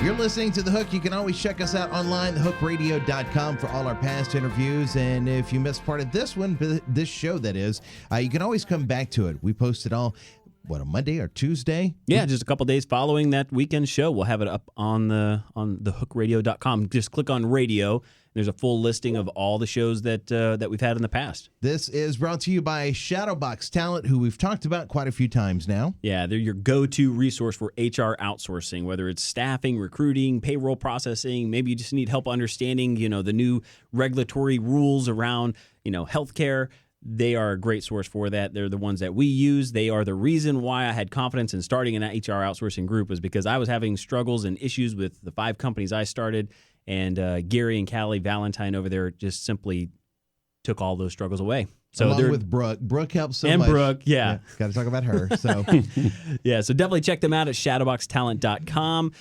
You're listening to The Hook. You can always check us out online, thehookradio.com, for all our past interviews. And if you missed part of this one, this show that is, you can always come back to it. We post it all, a Monday or Tuesday? Yeah, just a couple days following that weekend show. We'll have it up on thehookradio.com. Just click on radio. There's a full listing of all the shows that we've had in the past. This is brought to you by Shadowbox Talent, who we've talked about quite a few times now. Yeah, they're your go-to resource for HR outsourcing, whether it's staffing, recruiting, payroll processing. Maybe you just need help understanding, the new regulatory rules around, healthcare. They are a great source for that. They're the ones that we use. They are the reason why I had confidence in starting an HR outsourcing group, was because I was having struggles and issues with the 5 companies I started. And Gary and Callie Valentine over there just simply took all those struggles away. So along with Brooke. Brooke helps so much. And Brooke, yeah. Got to talk about her. So yeah, so definitely check them out at shadowboxtalent.com.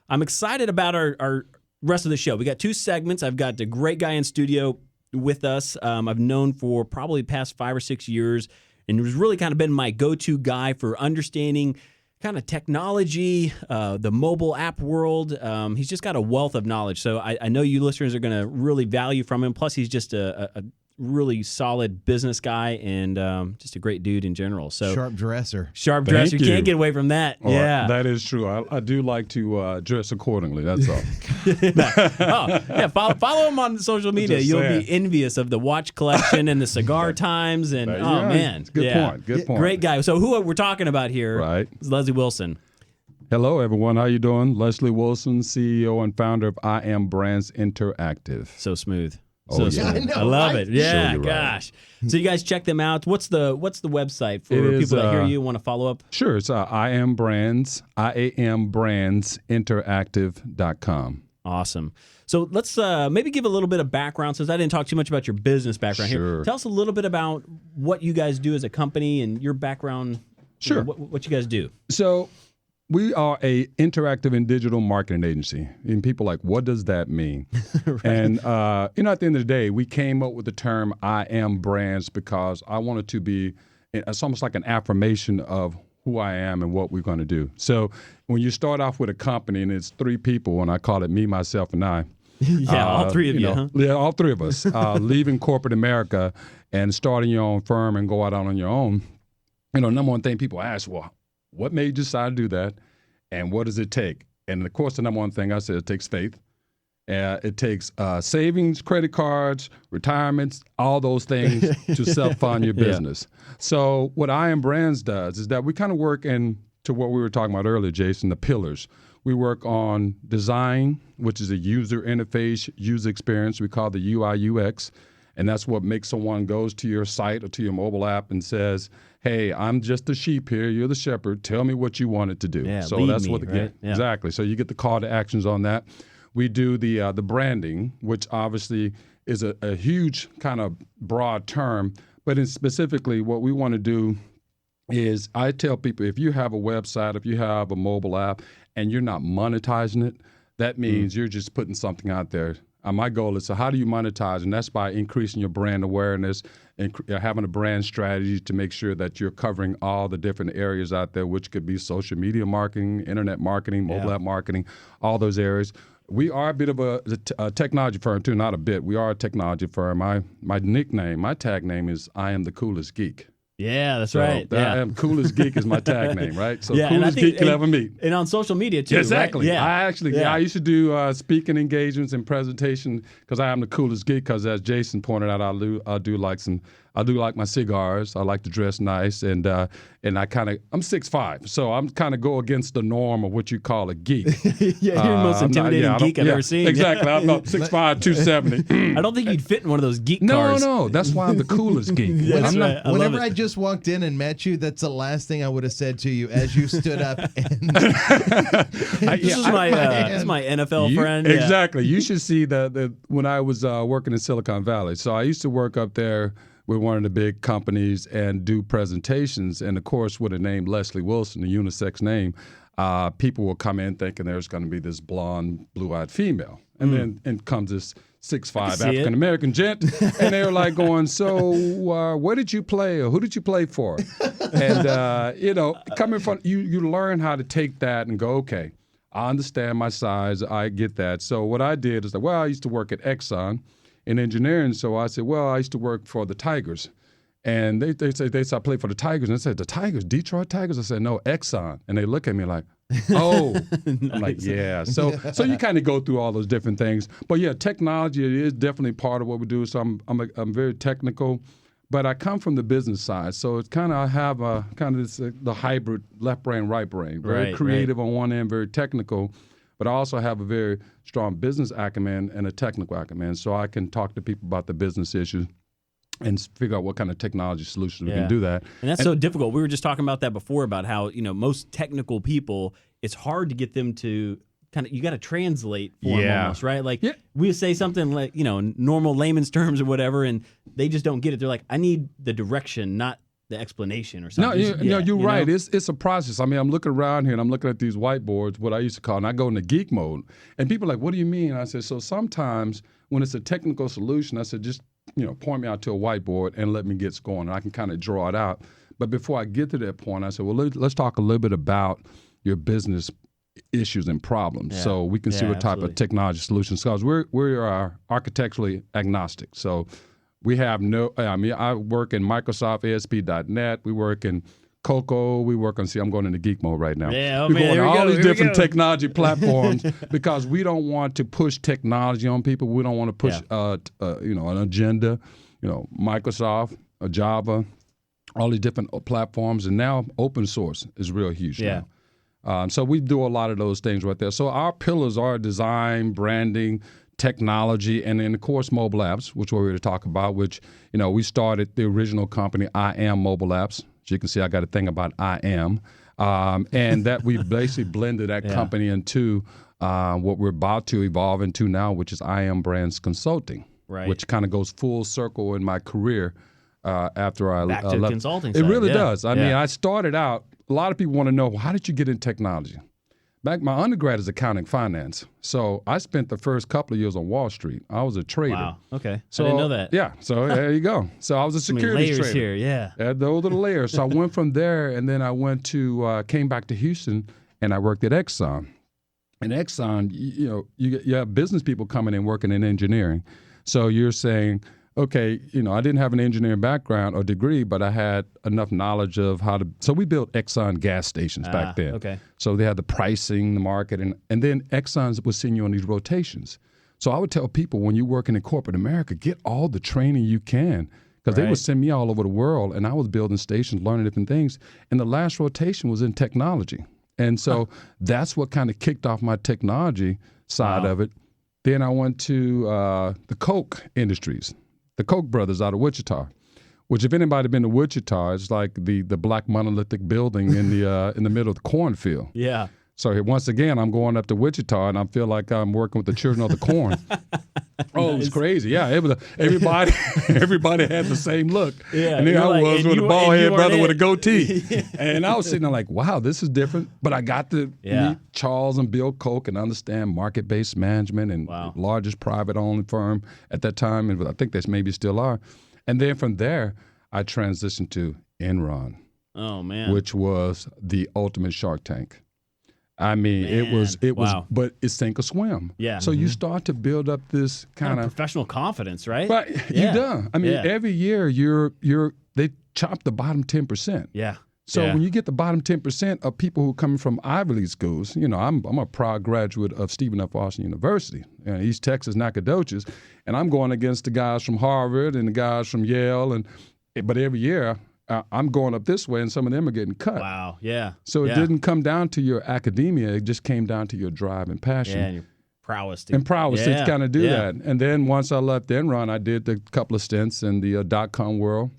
I'm excited about our rest of the show. We got 2 segments. I've got a great guy in studio with us. I've known for probably the past 5 or 6 years, and has really kind of been my go-to guy for understanding kind of technology, the mobile app world. He's just got a wealth of knowledge. So I know you listeners are going to really value from him. Plus, he's just a really solid business guy and just a great dude in general. So sharp dresser. Can't get away from that. Well, yeah, that is true. I do like to dress accordingly. That's all. Follow him on social media. You'll be envious of the watch collection and the cigar times. And man, good point. Great guy. So who we're talking about here is Leslie Wilson. Hello, everyone. How you doing? Leslie Wilson, CEO and founder of IAM Brands Interactive. So smooth. I love it. Yeah, sure gosh. Right. So you guys check them out. What's the website for people that hear you want to follow up? Sure. It's IAM Brands, IAMBrandsInteractive.com. Awesome. So let's maybe give a little bit of background, since I didn't talk too much about your business background here. Tell us a little bit about what you guys do as a company and your background. Sure. What you guys do. So we are a interactive and digital marketing agency. And people are like, what does that mean? Right. And, at the end of the day, we came up with the term I Am Brands because I wanted to be, it's almost like an affirmation of who I am and what we're going to do. So when you start off with a company and it's 3 people, and I call it me, myself, and I. All 3 of you, huh? Yeah, all 3 of us. Leaving corporate America and starting your own firm and go out on your own. Number one thing people ask, well, what made you decide to do that, and what does it take? And, of course, the number one thing I said, it takes faith. It takes savings, credit cards, retirements, all those things to self-fund your business. So what IAM Brands does is that we kind of work into what we were talking about earlier, Jason, the pillars. We work on design, which is a user interface, user experience. We call the UI UX. And that's what makes someone goes to your site or to your mobile app and says, hey, I'm just the sheep here. You're the shepherd. Tell me what you want it to do. Yeah, so lead that's me, what right? Exactly. So you get the call to actions on that. We do the branding, which obviously is a huge kind of broad term. But specifically, what we want to do is I tell people, if you have a website, if you have a mobile app, and you're not monetizing it, that means you're just putting something out there. My goal is, so how do you monetize? And that's by increasing your brand awareness and having a brand strategy to make sure that you're covering all the different areas out there, which could be social media marketing, internet marketing, mobile app marketing, all those areas. We are a bit of a technology firm, too. Not a bit. We are a technology firm. My nickname, my tag name is I Am the Coolest Geek. Yeah, that's right. I am Coolest Geek is my tag name, right? So yeah, coolest geek you'll ever meet. And on social media too. Exactly. Right? Yeah. I used to do speaking engagements and presentation because I am the coolest geek. Because as Jason pointed out, I do like my cigars. I like to dress nice, and I'm 6'5", so I'm kind of go against the norm of what you call a geek. Yeah, you're the most intimidating geek I've ever seen. Exactly. I'm about 6'5", 270. I don't think you'd fit in one of those geek cars. No, that's why I'm the coolest geek. Whenever I just walked in and met you, that's the last thing I would have said to you as you stood up. And this is my NFL friend. Exactly. You should see the when I was working in Silicon Valley. So I used to work up there with one of the big companies and do presentations. And, of course, with a name Leslie Wilson, a unisex name, people will come in thinking there's going to be this blonde, blue-eyed female. And then in comes this 6'5" African-American gent. And they were like going, so where did you play or who did you play for? And, coming from you learn how to take that and go, okay, I understand my size. I get that. So what I did is I used to work at Exxon in engineering. So I said, well, I used to work for the Tigers. And they said I played for the Tigers. And I said, the Tigers, Detroit Tigers? I said, no, Exxon. And they look at me like, oh. Nice. I'm like, yeah. So you kind of go through all those different things. But yeah, technology is definitely part of what we do. So I'm very technical. But I come from the business side, so it's kind of I have a kind of the hybrid left brain, right brain, very creative on one end, very technical, but I also have a very strong business acumen and a technical acumen, so I can talk to people about the business issues and figure out what kind of technology solutions we can do that. And that's so difficult. We were just talking about that before about how most most people, it's hard to get them to. You got to translate for them almost, right? Like we say something like, normal layman's terms or whatever, and they just don't get it. They're like, I need the direction, not the explanation or something. No, you're right. It's a process. I mean, I'm looking around here and I'm looking at these whiteboards, what I used to call, and I go into geek mode. And people are like, what do you mean? And I said, so sometimes when it's a technical solution, I said, just, point me out to a whiteboard and let me get going. And I can kind of draw it out. But before I get to that point, I said, well, let's talk a little bit about your business issues and problems, so we can see what type of technology solutions. Because we are architecturally agnostic, so we have I work in Microsoft ASP.NET. We work in Cocoa. We work on. I'm going into geek mode right now. Yeah, we go on all these different technology platforms because we don't want to push technology on people. We don't want to push an agenda. Microsoft, Java, all these different platforms, and now open source is real huge now. So we do a lot of those things right there. So our pillars are design, branding, technology, and then, of course, mobile apps, which we're going to talk about, which, we started the original company, IAM Mobile Apps. As you can see, I got a thing about IAM. And that we basically blended that company into what we're about to evolve into now, which is IAM Brands Consulting, which kind of goes full circle in my career after I left. Back to consulting side. It really does. I mean, I started out, a lot of people want to know, how did you get in technology? My undergrad is accounting finance. So I spent the first couple of years on Wall Street. I was a trader. Wow. Okay. So, I didn't know that. Yeah. So there you go. So I was a securities layers trader. Here, yeah. Those are the layers. So I went from there, and then I went to came back to Houston, and I worked at Exxon. And Exxon, you have business people coming in working in engineering. So you're saying, okay, I didn't have an engineering background or degree, but I had enough knowledge of how to. So we built Exxon gas stations back then. Okay. So they had the pricing, the market, and then Exxon would send you on these rotations. So I would tell people, when you're working in corporate America, get all the training you can, because they would send me all over the world, and I was building stations, learning different things. And the last rotation was in technology. And so that's what kind of kicked off my technology side of it. Then I went to the Coke Industries. The Koch brothers out of Wichita, which, if anybody been to Wichita, it's like the black monolithic building in the middle of the cornfield. Yeah. So once again, I'm going up to Wichita, and I feel like I'm working with the children of the corn. Oh, it was crazy. Yeah, it was everybody had the same look. Yeah, and there I was with a bald head brother with a goatee. Yeah. And I was sitting there like, wow, this is different. But I got to meet Charles and Bill Koch and understand market-based management, and largest private-owned firm at that time, and I think they maybe still are. And then from there, I transitioned to Enron. Oh, man. Which was the ultimate Shark Tank. I mean, it was, but it's sink or swim. Yeah. So you start to build up this kind of professional confidence, right? Right. You do. I mean, every year they chop the bottom 10%. Yeah. So when you get the bottom 10% of people who are coming from Ivy League schools, I'm a proud graduate of Stephen F. Austin University, East Texas, Nacogdoches, and I'm going against the guys from Harvard and the guys from Yale, but every year I'm going up this way, and some of them are getting cut. Wow, yeah. So it didn't come down to your academia; it just came down to your drive and passion. Yeah, and your prowess. To kind of do that. And then once I left Enron, I did a couple of stints in the .com world.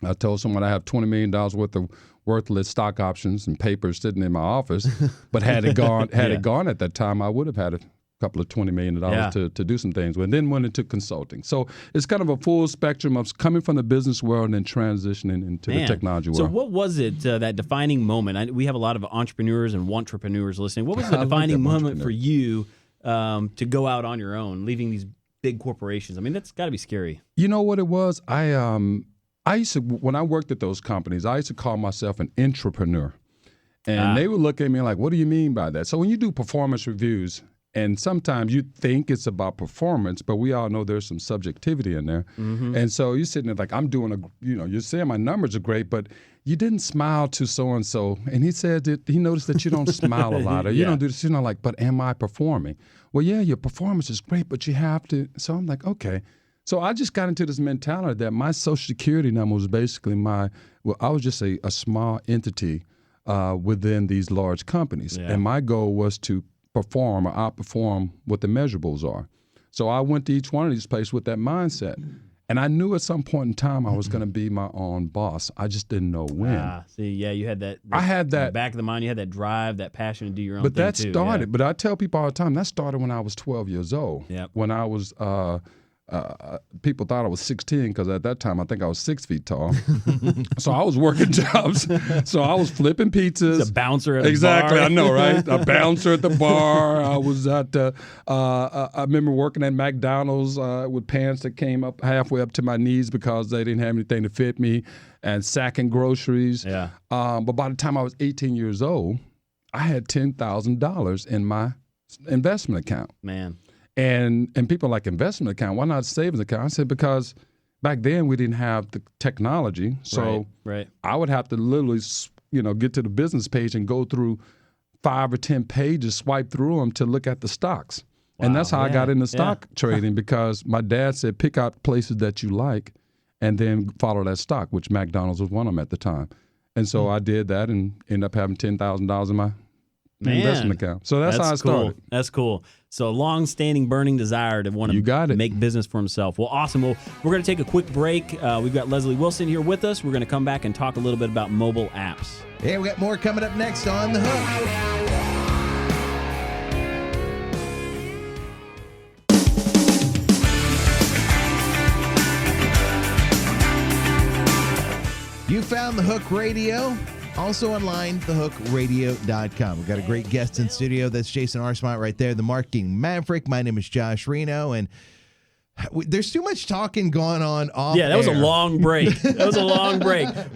I told someone I have $20 million worth of worthless stock options and papers sitting in my office, but had it gone at that time, I would have had a couple of $20 million to do some things. And then went into consulting. So it's kind of a full spectrum of coming from the business world and then transitioning into the technology world. So what was it, that defining moment? We have a lot of entrepreneurs and wantrepreneurs listening. What was the defining moment for you to go out on your own, leaving these big corporations? I mean, that's got to be scary. You know what it was? I used to, when I worked at those companies, I used to call myself an intrapreneur. And they would look at me like, what do you mean by that? So when you do performance reviews, and sometimes you think it's about performance, but we all know there's some subjectivity in there. Mm-hmm. And so you're sitting there like, I'm doing you're saying my numbers are great, but you didn't smile to so-and-so. And he said that he noticed that you don't smile a lot, or you don't do this, like, but am I performing? Well, yeah, your performance is great, but you have to. So I'm like, okay. So I just got into this mentality that my Social Security number was basically I was just a small entity within these large companies. Yeah. And my goal was to perform or outperform what the measurables are. So I went to each one of these places with that mindset. And I knew at some point in time I was going to be my own boss. I just didn't know when. See, yeah, you had that. I had that. In the back of the mind, you had that drive, that passion to do your own but thing that too. started, but I tell people all the time, that started when I was 12 years old. Yep. When I was, people thought I was 16 because at that time I think I was 6 feet tall. So I was working jobs. So I was flipping pizzas. It's a bouncer at a Exactly, bar. I know, right? A bouncer at the bar. I was at, I remember working at McDonald's with pants that came up halfway up to my knees because they didn't have anything to fit me, and sacking groceries. Yeah. But by the time I was 18 years old, I had $10,000 in my investment account. Man. And people are like, investment account, why not a savings account? I said, because back then we didn't have the technology. So right. I would have to literally, get to the business page and go through 5 or 10 pages, swipe through them to look at the stocks. Wow, and that's how I got into stock trading, because my dad said, pick out places that you like and then follow that stock, which McDonald's was one of them at the time. And so I did that and ended up having $10,000 in my investment account. So that's how I started. Cool. That's cool. So long-standing burning desire to want to make business for himself. Well, awesome. Well, we're going to take a quick break. We've got Leslie Wilson here with us. We're going to come back and talk a little bit about mobile apps. Yeah, we got more coming up next on The Hook. You found The Hook Radio. Also online, thehookradio.com. We've got a great guest in studio. That's Jason Arsmont right there, the marketing maverick. My name is Josh Reno, and there's too much talking going on off Yeah, that was a air. long break.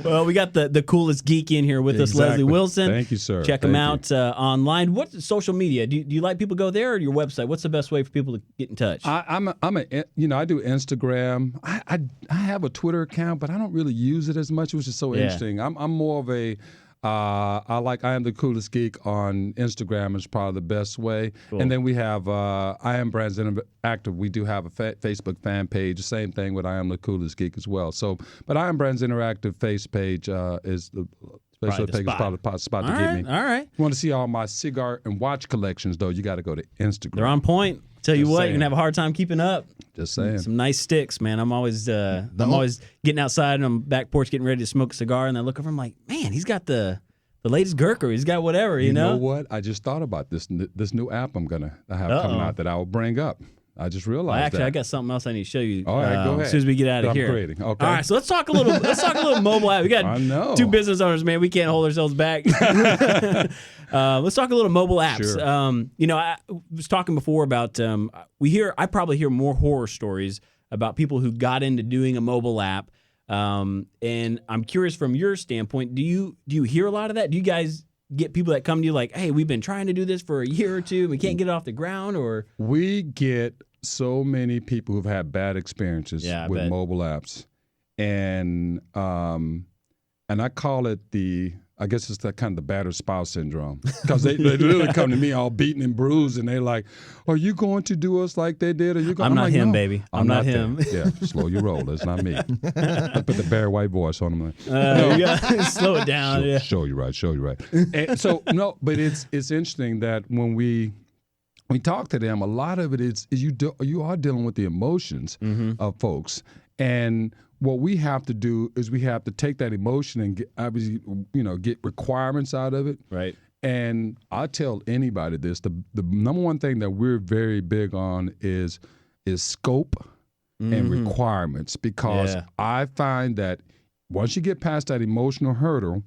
Well, we got the coolest geek in here with us, Leslie Wilson. Thank you, sir. Check him out online. What's social media? Do you like people go there or your website? What's the best way for people to get in touch? I do Instagram. I have a Twitter account, but I don't really use it as much, which is so interesting. I'm more of a I am the coolest geek on Instagram is probably the best way. Cool. And then we have IAM Brands Interactive. We do have a Facebook fan page. Same thing with I am the coolest geek as well. So, but IAM Brands Interactive face page is the Facebook page is probably the spot to get me. All right. If you want to see all my cigar and watch collections, though, you got to go to Instagram. They're on point. Tell you Just what, saying. you're gonna have a hard time keeping up. Just saying. Some nice sticks, man. I'm always getting outside and I'm back porch getting ready to smoke a cigar, and I look over, I'm like, man, he's got the latest Gurkha. He's got whatever, you know? You know what? I just thought about this new app I have coming out that I will bring up. I just realized Actually, that. I got something else I need to show you. All right, go ahead. As soon as we get out of here. Creating. Okay. All right, so let's talk a little mobile app. We got I know. 2 business owners, man. We can't hold ourselves back. Let's talk a little mobile apps. Sure. I was talking before about I probably hear more horror stories about people who got into doing a mobile app. And I'm curious from your standpoint, do you hear a lot of that? Do you guys get people that come to you like, hey, we've been trying to do this for a year or two, we can't get it off the ground? Or we get so many people who've had bad experiences with mobile apps, and I call it I guess it's that kind of the battered spouse syndrome, because they literally come to me all beaten and bruised, and they're like, "Are you going to do us like they did?" Or you? I'm not like, him, no, baby. I'm not him. Yeah, slow your roll. It's not me. I put the Barry White voice on him. Slow it down. Show you right. And so no, but it's interesting that when we talk to them, a lot of it is you are dealing with the emotions of folks, and what we have to do is we have to take that emotion and get requirements out of it. Right. And I tell anybody this: the number one thing that we're very big on is scope and requirements, because I find that once you get past that emotional hurdle,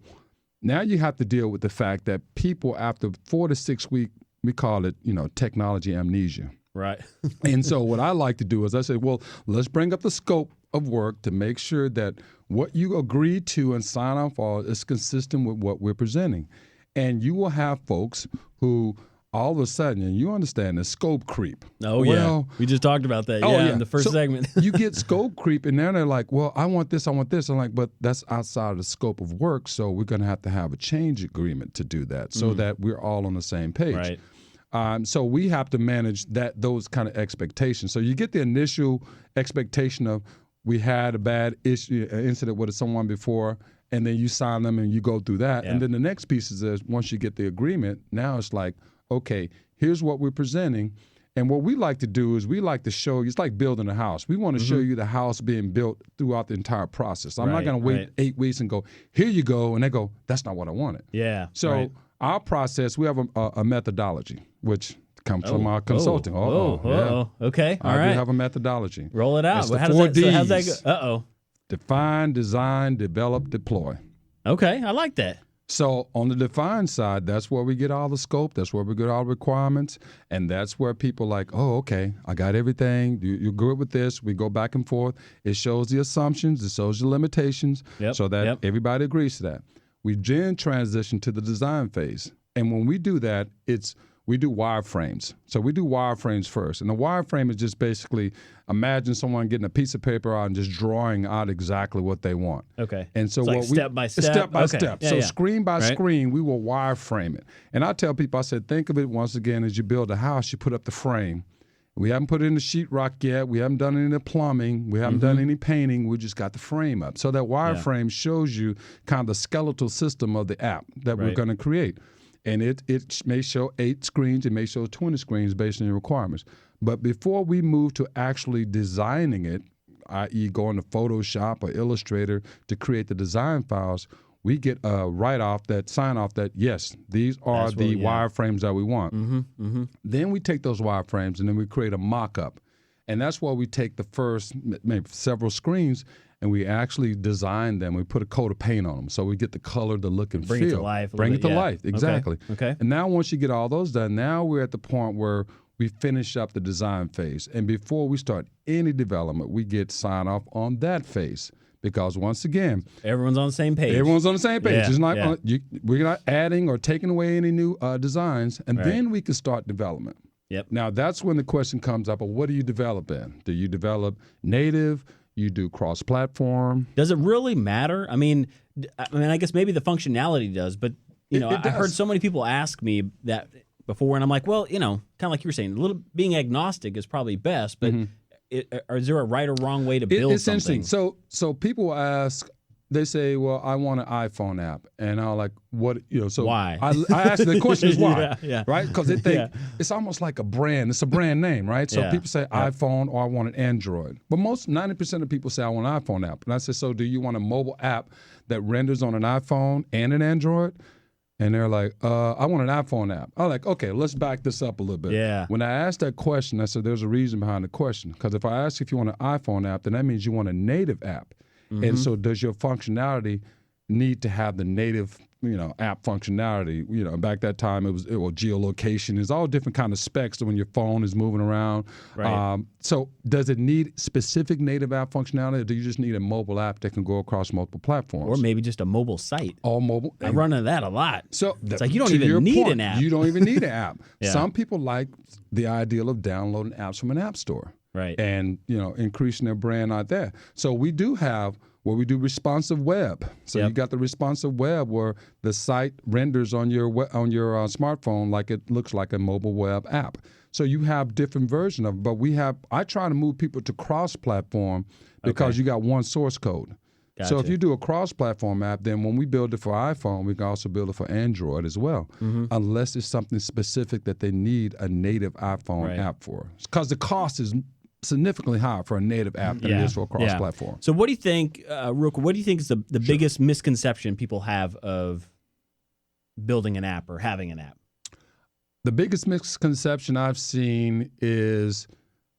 now you have to deal with the fact that people after 4 to 6 weeks, we call it technology amnesia. Right. And so what I like to do is I say, well, let's bring up the scope of work to make sure that what you agreed to and sign off on is consistent with what we're presenting. And you will have folks who all of a sudden, and you understand the scope creep. Oh, yeah. We just talked about that. In the first segment. You get scope creep, and then they're like, well, I want this. I'm like, but that's outside of the scope of work, so we're going to have a change agreement to do that so that we're all on the same page. Right. So we have to manage those kind of expectations. So you get the initial expectation of we had a bad incident with someone before, and then you sign them and you go through that. Yeah. And then the next piece is once you get the agreement, now it's like, okay, here's what we're presenting. And what we like to do is we like to show you, it's like building a house. We want to show you the house being built throughout the entire process. I'm not going to wait 8 weeks and go, here you go. And they go, that's not what I wanted. Yeah. So our process, we have a methodology, which comes from our consulting. Okay. All right. I do have a methodology. Roll it out. It's the How four does that, so how's that Ds. go? Uh-oh. Define, design, develop, deploy. Okay. I like that. So on the define side, that's where we get all the scope. That's where we get all the requirements. And that's where people like, oh, okay, I got everything. You're good with this. We go back and forth. It shows the assumptions. It shows the limitations so that everybody agrees to that. We then transition to the design phase. And when we do that, we do wireframes. So we do wireframes first. And the wireframe is just basically imagine someone getting a piece of paper out and just drawing out exactly what they want. Okay. And so it's step by step. Step by step. Yeah, so screen by screen, we will wireframe it. And I tell people, I said, think of it once again as you build a house, you put up the frame. We haven't put in the sheetrock yet. We haven't done any of the plumbing. We haven't done any painting. We just got the frame up. So that wireframe shows you kind of the skeletal system of the app that we're going to create. And it may show 8 screens, it may show 20 screens based on your requirements. But before we move to actually designing it, i.e. going to Photoshop or Illustrator to create the design files, we get a write-off sign off that, yes, these are the wireframes that we want. Then we take those wireframes and then we create a mock-up. And that's why we take the first maybe several screens and we actually design them. We put a coat of paint on them. So we get the color, the look, and Bring feel. it to life. Bring it to life, exactly. Okay. And now once you get all those done, now we're at the point where we finish up the design phase. And before we start any development, we get sign off on that phase. Because once again, everyone's on the same page. Everyone's on the same page. Yeah, It's not we're not adding or taking away any new designs, and then we can start development. Yep. Now that's when the question comes up: what do you develop in? Do you develop native? You do cross-platform? Does it really matter? I mean, I guess maybe the functionality does, but I heard so many people ask me that before, and I'm like, well, kind of like you were saying, being agnostic is probably best, but. Is there a right or wrong way to build it's something? Interesting. So people ask, they say, well, I want an iPhone app. And I'm like, what, so why? I ask the question is why, yeah. right? Because they think it's almost like a brand. It's a brand name, right? So people say iPhone or I want an Android. But 90% of people say I want an iPhone app. And I say, so do you want a mobile app that renders on an iPhone and an Android? And they're like, I want an iPhone app. I'm like, okay, let's back this up a little bit. Yeah. When I asked that question, I said, there's a reason behind the question. Because if I ask if you want an iPhone app, then that means you want a native app. And so does your functionality need to have the native, app functionality? Back that time, it was geolocation. There's all different kind of specs when your phone is moving around. Right. So does it need specific native app functionality, or do you just need a mobile app that can go across multiple platforms? Or maybe just a mobile site. All mobile. I run into that a lot. So it's like you don't even need an app. You don't even need an app. Yeah. Some people like the ideal of downloading apps from an app store. Right. And, increasing their brand out there. So we do have where we do responsive web. So you got the responsive web where the site renders on your smartphone like it looks like a mobile web app. So you have different versions of it. But I try to move people to cross-platform because you got one source code. Gotcha. So if you do a cross-platform app, then when we build it for iPhone, we can also build it for Android as well, unless it's something specific that they need a native iPhone app for. Because the cost is significantly higher for a native app than it is for a cross-platform. So what do you think, real quick, what do you think is the biggest misconception people have of building an app or having an app? The biggest misconception I've seen is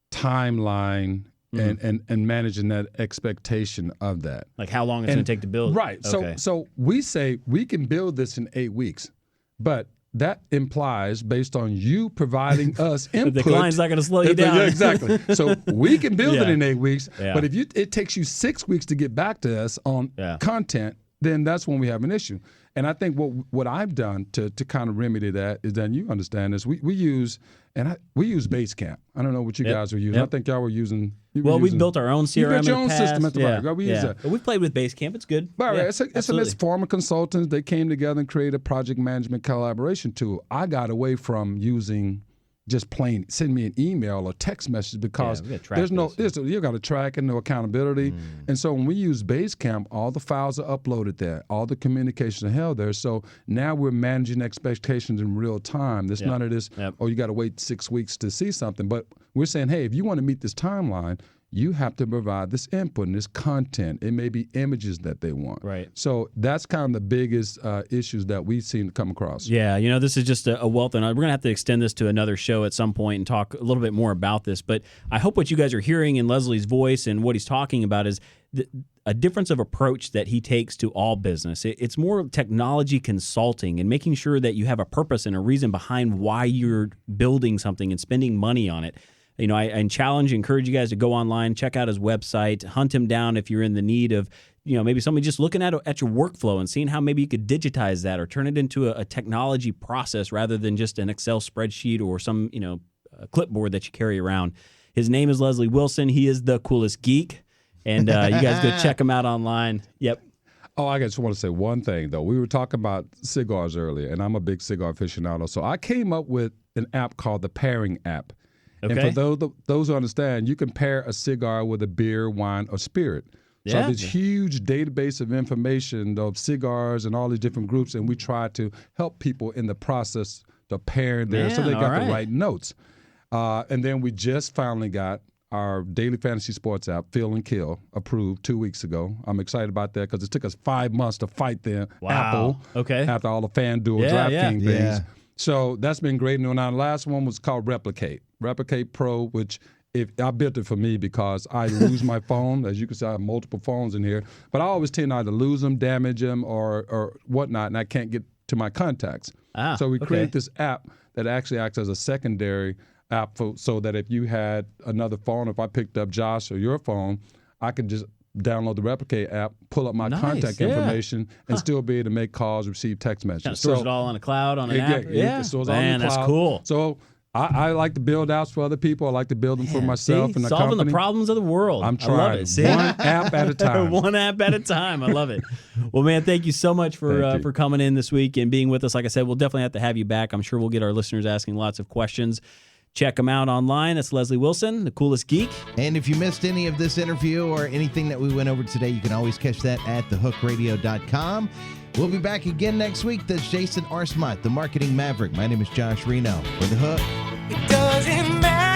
timeline and managing that expectation of that. Like how long it's going to take to build? Right. Okay. So we say we can build this in 8 weeks, but that implies, based on you providing us input, the client's not going to slow you down. Yeah, exactly. So we can build it in 8 weeks, but if it takes you 6 weeks to get back to us on content, then that's when we have an issue. And I think what I've done to kind of remedy that is that you understand this. We use Basecamp. I don't know what you guys were using. I think y'all were using. We built our own CRM. You built in your the own past. system at the right. We use that. But we've played with Basecamp. It's good. Right, Yeah, it's a former consultants. They came together and created a project management collaboration tool. I got away from using just plain send me an email or text message because there's you got to track and no accountability. And so when we use Basecamp, all the files are uploaded there, all the communications are held there. So now we're managing expectations in real time. There's none of this, you got to wait 6 weeks to see something. But we're saying, hey, if you want to meet this timeline, you have to provide this input and this content. It may be images that they want. Right. So that's kind of the biggest issues that we've seen come across. Yeah, this is just a wealth, and we're going to have to extend this to another show at some point and talk a little bit more about this. But I hope what you guys are hearing in Leslie's voice and what he's talking about is a difference of approach that he takes to all business. It's more technology consulting and making sure that you have a purpose and a reason behind why you're building something and spending money on it. I encourage you guys to go online, check out his website, hunt him down if you're in the need of, maybe somebody just looking at your workflow and seeing how maybe you could digitize that or turn it into a technology process rather than just an Excel spreadsheet or some, a clipboard that you carry around. His name is Leslie Wilson. He is the coolest geek, and you guys go check him out online. Yep. Oh, I just want to say one thing, though. We were talking about cigars earlier, and I'm a big cigar aficionado. So I came up with an app called the Pairing app. Okay. And for those who understand, you can pair a cigar with a beer, wine, or spirit. So Yeah. this huge database of information of cigars and all these different groups, and we try to help people in the process to pair there so they got the right notes. And then we just finally got our daily fantasy sports app, Fill and Kill, approved 2 weeks ago. I'm excited about that because it took us 5 months to fight the Apple after all the FanDuel, DraftKings things. So that's been great. And our last one was called Replicate Pro, which I built it for me because I lose my phone. As you can see, I have multiple phones in here. But I always tend to either lose them, damage them, or whatnot, and I can't get to my contacts. So we created this app that actually acts as a secondary app so that if you had another phone, if I picked up Josh or your phone, I could just download the Replicate app, pull up my contact information, and still be able to make calls, receive text messages. Kind of stores it all on a cloud, on an app. It stores all on the cloud. That's cool. So I like to build apps for other people. I like to build them for myself and the solving company. the problems of the world. I'm trying. I love it. See? One app at a time. One app at a time. I love it. Well, man, thank you so much for coming in this week and being with us. Like I said, we'll definitely have to have you back. I'm sure we'll get our listeners asking lots of questions. Check him out online. That's Leslie Wilson, the coolest geek. And if you missed any of this interview or anything that we went over today, you can always catch that at thehookradio.com. We'll be back again next week. That's Jason Arsmont, the marketing maverick. My name is Josh Reno for The Hook. It doesn't matter.